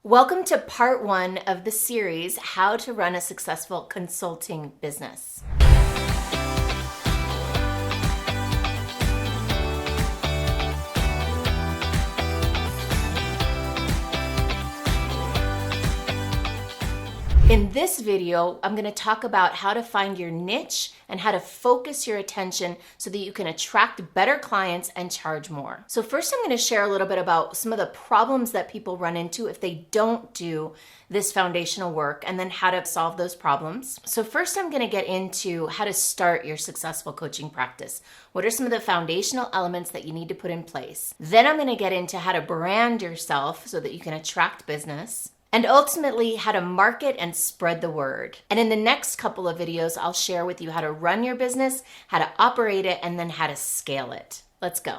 Welcome to part one of the series, How to Run a Successful Consulting Business. In this video, I'm going to talk about how to find your niche and how to focus your attention so that you can attract better clients and charge more. So first, I'm going to share a little bit about some of the problems that people run into if they don't do this foundational work, and then how to solve those problems. So first, I'm going to get into how to start your successful coaching practice. What are some of the foundational elements that you need to put in place? Then I'm going to get into how to brand yourself so that you can attract business. And ultimately, how to market and spread the word. And in the next couple of videos, I'll share with you how to run your business, how to operate it, and then how to scale it. Let's go.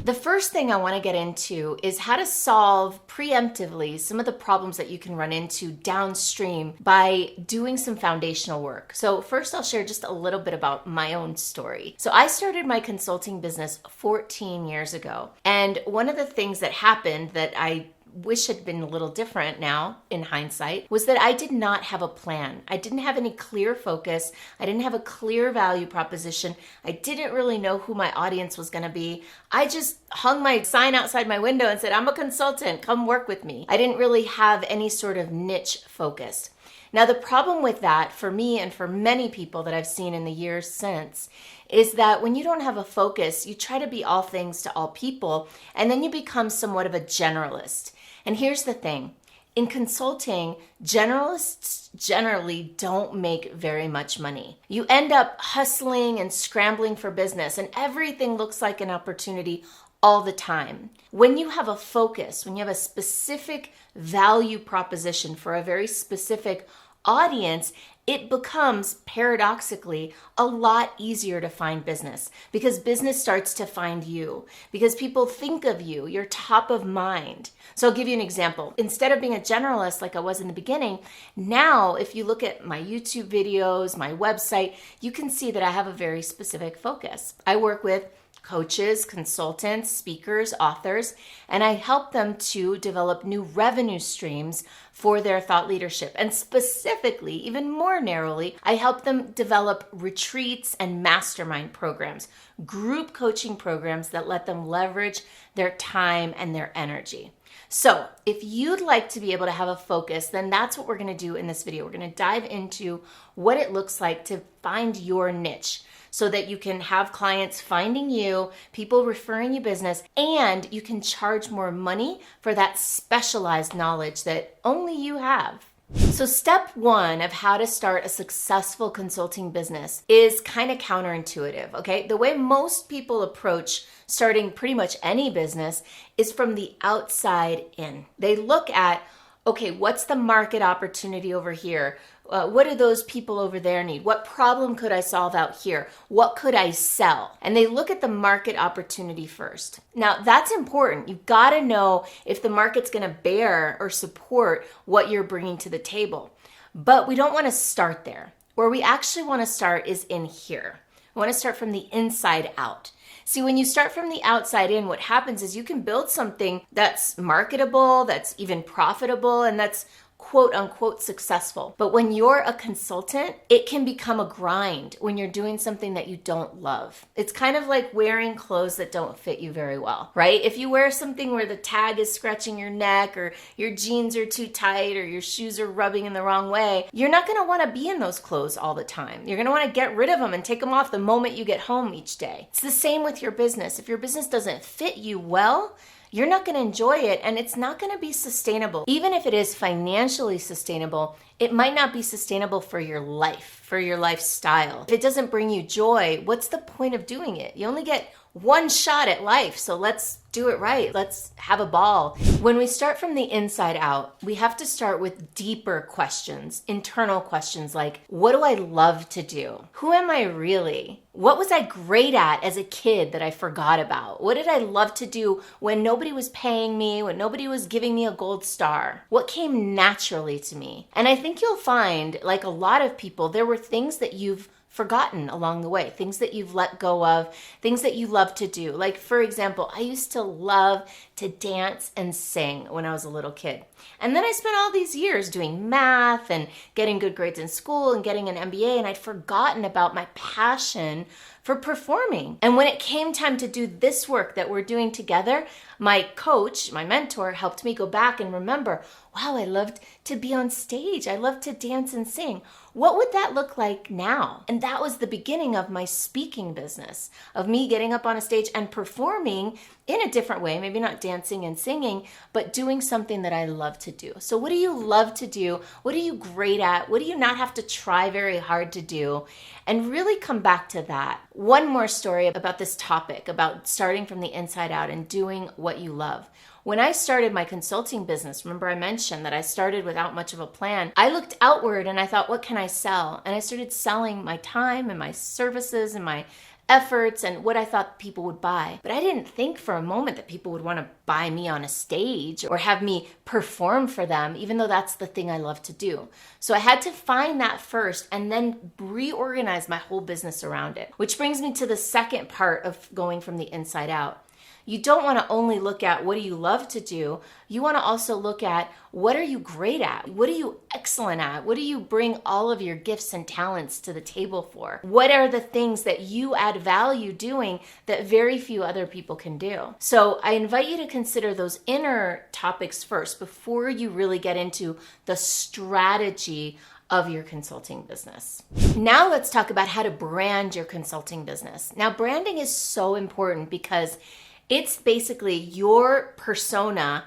The first thing I want to get into is how to solve preemptively some of the problems that you can run into downstream by doing some foundational work. So first, I'll share just a little bit about my own story. So I started my consulting business 14 years ago. And one of the things that happened that I wish had been a little different now in hindsight was that I did not have a plan. I didn't have any clear focus. I didn't have a clear value proposition. I didn't really know who my audience was going to be. I just hung my sign outside my window and said, I'm a consultant, come work with me. I didn't really have any sort of niche focus. Now, the problem with that for me and for many people that I've seen in the years since is that when you don't have a focus, you try to be all things to all people, and then you become somewhat of a generalist. And here's the thing. In consulting, generalists generally don't make very much money. You end up hustling and scrambling for business, and everything looks like an opportunity all the time. When you have a focus, when you have a specific value proposition for a very specific audience, it becomes paradoxically a lot easier to find business because business starts to find you, because people think of you, you're top of mind. So I'll give you an example. Instead of being a generalist like I was in the beginning, now if you look at my YouTube videos, my website, you can see that I have a very specific focus. I work with coaches, consultants, speakers, authors, and I help them to develop new revenue streams for their thought leadership. And specifically, even more narrowly, I help them develop retreats and mastermind programs, group coaching programs that let them leverage their time and their energy. So if you'd like to be able to have a focus, then that's what we're going to do in this video. We're going to dive into what it looks like to find your niche so that you can have clients finding you, people referring you business, and you can charge more money for that specialized knowledge that only you have. So step one of how to start a successful consulting business is kind of counterintuitive, okay? The way most people approach starting pretty much any business is from the outside in. They look at, okay, what's the market opportunity over here? What do those people over there need? What problem could I solve out here? What could I sell? And they look at the market opportunity first. Now, that's important. You've got to know if the market's going to bear or support what you're bringing to the table. But we don't want to start there. Where we actually want to start is in here. We want to start from the inside out. See, when you start from the outside in, what happens is you can build something that's marketable, that's even profitable, and that's quote unquote successful. But when you're a consultant, it can become a grind when you're doing something that you don't love. It's kind of like wearing clothes that don't fit you very well, right? If you wear something where the tag is scratching your neck, or your jeans are too tight, or your shoes are rubbing in the wrong way, you're not going to want to be in those clothes all the time. You're going to want to get rid of them and take them off the moment you get home each day. It's the same with your business. If your business doesn't fit you well, you're not going to enjoy it, and it's not going to be sustainable. Even if it is financially sustainable, it might not be sustainable for your life, for your lifestyle. If it doesn't bring you joy, what's the point of doing it? You only get one shot at life, so let's do it right. Let's have a ball. When we start from the inside out, we have to start with deeper questions, internal questions like, what do I love to do? Who am I really? What was I great at as a kid that I forgot about? What did I love to do when nobody was paying me, when nobody was giving me a gold star? What came naturally to me? And I think you'll find, like a lot of people, there were things that you've forgotten along the way, things that you've let go of, things that you love to do. Like, for example, I used to love to dance and sing when I was a little kid. And then I spent all these years doing math and getting good grades in school and getting an MBA, and I'd forgotten about my passion for performing. And when it came time to do this work that we're doing together, my coach, my mentor, helped me go back and remember, wow, I loved to be on stage. I loved to dance and sing. What would that look like now? And that was the beginning of my speaking business, of me getting up on a stage and performing in a different way, maybe not dancing and singing, but doing something that I love to do. So what do you love to do? What are you great at? What do you not have to try very hard to do? And really come back to that. One more story about this topic, about starting from the inside out and doing what you love. When I started my consulting business, remember I mentioned that I started without much of a plan. I looked outward and I thought, what can I sell? And I started selling my time and my services and my efforts and what I thought people would buy. But I didn't think for a moment that people would want to buy me on a stage or have me perform for them, even though that's the thing I love to do. So I had to find that first and then reorganize my whole business around it, which brings me to the second part of going from the inside out. You don't want to only look at what do you love to do. You want to also look at what are you great at? What are you excellent at? What do you bring all of your gifts and talents to the table for? What are the things that you add value doing that very few other people can do? So I invite you to consider those inner topics first before you really get into the strategy of your consulting business. Now let's talk about how to brand your consulting business. Now branding is so important because it's basically your persona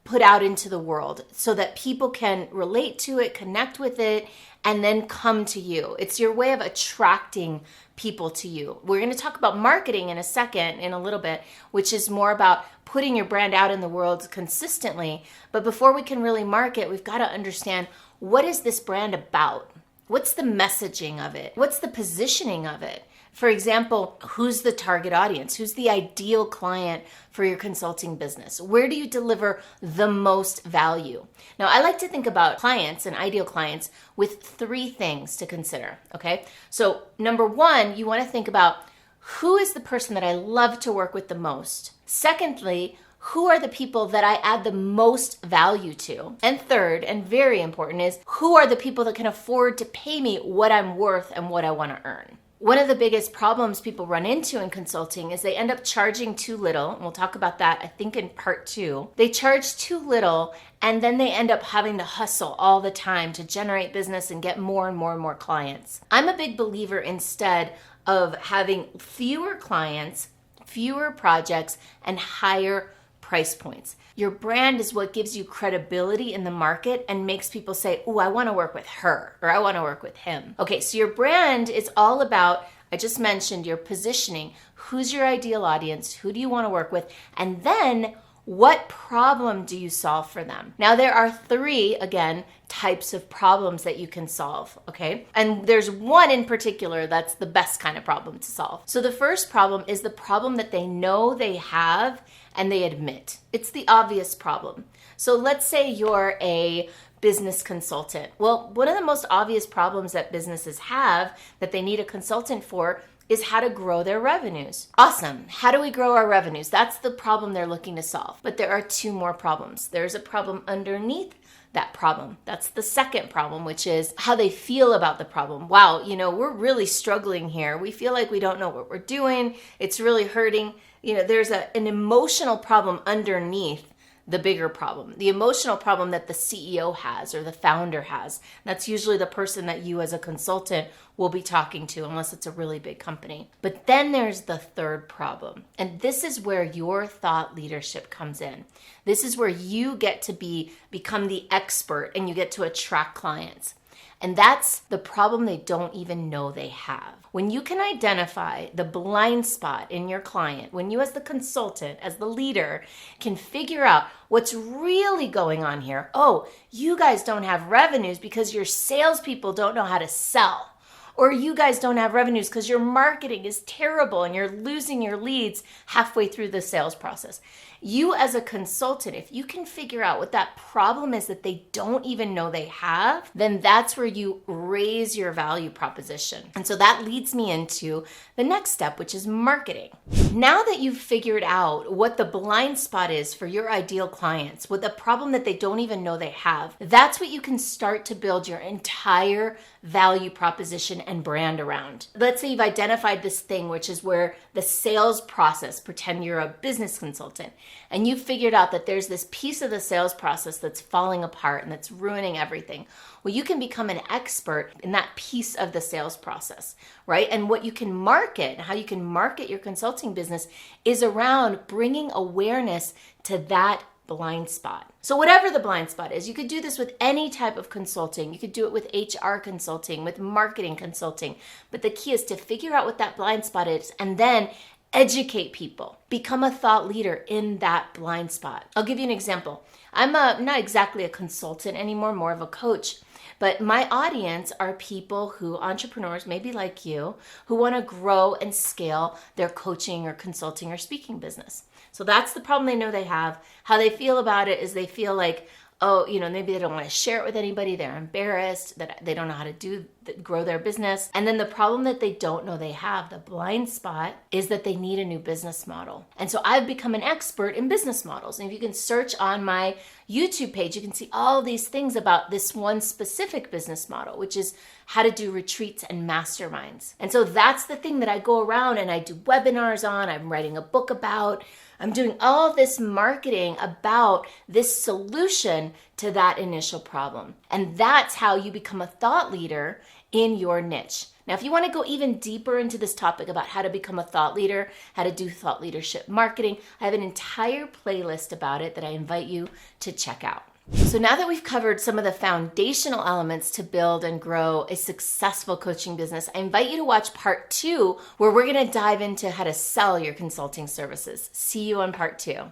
put out into the world so that people can relate to it, connect with it, and then come to you. It's your way of attracting people to you. We're going to talk about marketing in a second, in a little bit, which is more about putting your brand out in the world consistently. But before we can really market, we've got to understand, what is this brand about? What's the messaging of it? What's the positioning of it? For example, who's the target audience? Who's the ideal client for your consulting business? Where do you deliver the most value? Now, I like to think about clients and ideal clients with three things to consider, okay? So number one, you want to think about who is the person that I love to work with the most? Secondly, who are the people that I add the most value to? And third, and very important, is who are the people that can afford to pay me what I'm worth and what I want to earn? One of the biggest problems people run into in consulting is they end up charging too little. And we'll talk about that, I think, in part 2. They charge too little, and then they end up having to hustle all the time to generate business and get more and more and more clients. I'm a big believer instead of having fewer clients, fewer projects, and higher price points. Your brand is what gives you credibility in the market and makes people say, oh, I want to work with her, or I want to work with him. Okay, so your brand is all about, I just mentioned, your positioning. Who's your ideal audience? Who do you want to work with? And then what problem do you solve for them? Now, there are 3, again, types of problems that you can solve, okay? And there's one in particular that's the best kind of problem to solve. So the first problem is the problem that they know they have and they admit. It's the obvious problem. So let's say you're a business consultant. Well, one of the most obvious problems that businesses have that they need a consultant for is how to grow their revenues. Awesome. How do we grow our revenues? That's the problem they're looking to solve. But there are 2 more problems. There's a problem underneath that problem. That's the second problem, which is how they feel about the problem. Wow, we're really struggling here. We feel like we don't know what we're doing. It's really hurting. There's an emotional problem underneath the bigger problem, the emotional problem that the CEO has or the founder has. That's usually the person that you as a consultant will be talking to, unless it's a really big company. But then there's the third problem. And this is where your thought leadership comes in. This is where you get to become the expert and you get to attract clients. And that's the problem they don't even know they have. When you can identify the blind spot in your client, when you as the consultant, as the leader, can figure out what's really going on here. Oh, you guys don't have revenues because your salespeople don't know how to sell. Or you guys don't have revenues because your marketing is terrible and you're losing your leads halfway through the sales process. You as a consultant, if you can figure out what that problem is that they don't even know they have, then that's where you raise your value proposition. And so that leads me into the next step, which is marketing. Now that you've figured out what the blind spot is for your ideal clients, what the problem that they don't even know they have, that's what you can start to build your entire value proposition and brand around. Let's say you've identified this thing, which is where the sales process, pretend you're a business consultant, and you've figured out that there's this piece of the sales process that's falling apart and that's ruining everything. Well, you can become an expert in that piece of the sales process, right? And what you can market, and how you can market your consulting business, is around bringing awareness to that blind spot. So whatever the blind spot is, you could do this with any type of consulting. You could do it with HR consulting, with marketing consulting. But the key is to figure out what that blind spot is and then educate people. Become a thought leader in that blind spot. I'll give you an example. I'm not exactly a consultant anymore, more of a coach. But my audience are people who, entrepreneurs, maybe like you, who want to grow and scale their coaching or consulting or speaking business. So that's the problem they know they have. How they feel about it is they feel like, oh, maybe they don't want to share it with anybody. They're embarrassed that they don't know how to grow their business. And then the problem that they don't know they have, the blind spot, is that they need a new business model. And so I've become an expert in business models. And if you can search on my YouTube page, you can see all these things about this one specific business model, which is how to do retreats and masterminds. And so that's the thing that I go around and I do webinars on, I'm writing a book about. I'm doing all this marketing about this solution to that initial problem. And that's how you become a thought leader in your niche. Now, if you want to go even deeper into this topic about how to become a thought leader, how to do thought leadership marketing, I have an entire playlist about it that I invite you to check out. So now that we've covered some of the foundational elements to build and grow a successful coaching business, I invite you to watch part 2, where we're going to dive into how to sell your consulting services. See you on part 2.